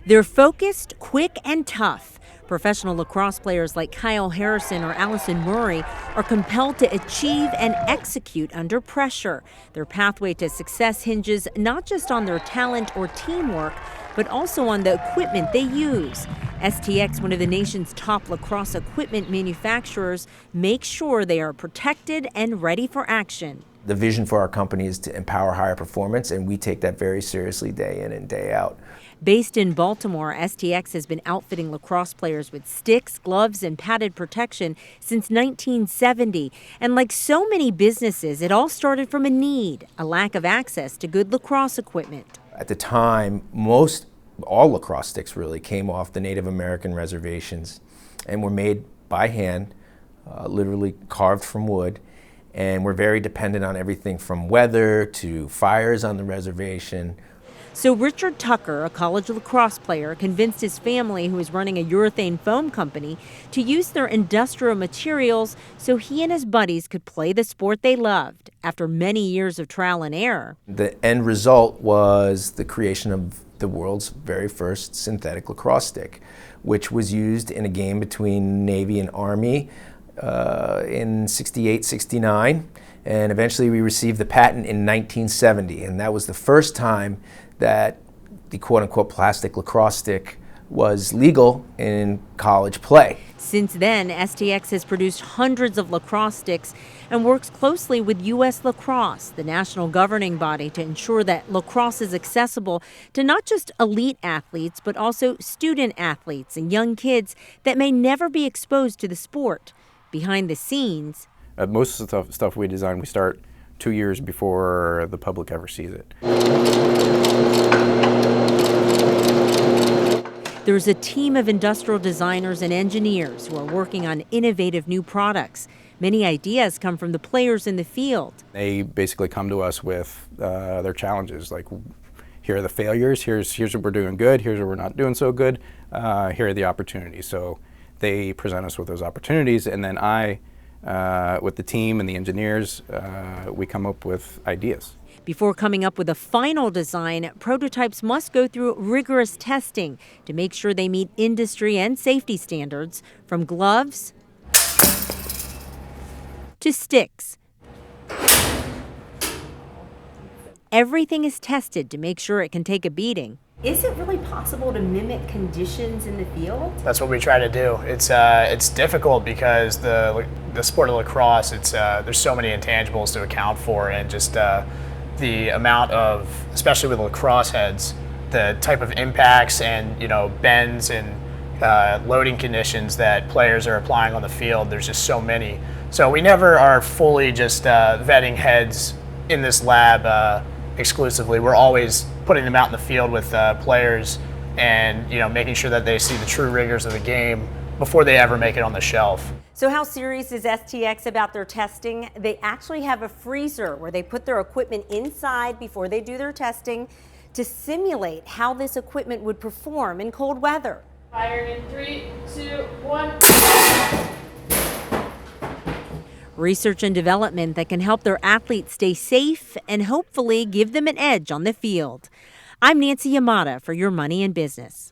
They're focused, quick, and tough. Professional lacrosse players like Kyle Harrison or Allison Murray are compelled to achieve and execute under pressure. Their pathway to success hinges not just on their talent or teamwork, but also on the equipment they use. STX, one of the nation's top lacrosse equipment manufacturers, makes sure they are protected and ready for action. The vision for our company is to empower higher performance, and we take that very seriously day in and day out. Based in Baltimore, STX has been outfitting lacrosse players with sticks, gloves, and padded protection since 1970. And like so many businesses, it all started from a need, a lack of access to good lacrosse equipment. At the time, all lacrosse sticks really came off the Native American reservations and were made by hand, literally carved from wood. And we're very dependent on everything from weather to fires on the reservation. So Richard Tucker, a college lacrosse player, convinced his family, who is running a urethane foam company, to use their industrial materials so he and his buddies could play the sport they loved after many years of trial and error. The end result was the creation of the world's very first synthetic lacrosse stick, which was used in a game between Navy and Army in 68, 69, and eventually we received the patent in 1970, and that was the first time that the quote-unquote plastic lacrosse stick was legal in college play. Since then, STX has produced hundreds of lacrosse sticks and works closely with U.S. Lacrosse, the national governing body, to ensure that lacrosse is accessible to not just elite athletes, but also student athletes and young kids that may never be exposed to the sport. Behind the scenes, most of the stuff we design, we start 2 years before the public ever sees it. There's a team of industrial designers and engineers who are working on innovative new products. Many ideas come from the players in the field. They basically come to us with their challenges, like here are the failures, here's what we're doing good, here's what we're not doing so good, here are the opportunities. So they present us with those opportunities, and then with the team and the engineers, we come up with ideas. Before coming up with a final design, prototypes must go through rigorous testing to make sure they meet industry and safety standards, from gloves to sticks. Everything is tested to make sure it can take a beating. Is it really possible to mimic conditions in the field? That's what we try to do. It's difficult because the sport of lacrosse, there's so many intangibles to account for, and just the amount of, especially with lacrosse heads, the type of impacts and bends and loading conditions that players are applying on the field. There's just so many. So we never are fully just vetting heads in this lab exclusively. We're always putting them out in the field with players and making sure that they see the true rigors of the game before they ever make it on the shelf. So how serious is STX about their testing? They actually have a freezer where they put their equipment inside before they do their testing to simulate how this equipment would perform in cold weather. Fire in 3, 2, 1. Research and development that can help their athletes stay safe and hopefully give them an edge on the field. I'm Nancy Yamada for Your Money in Business.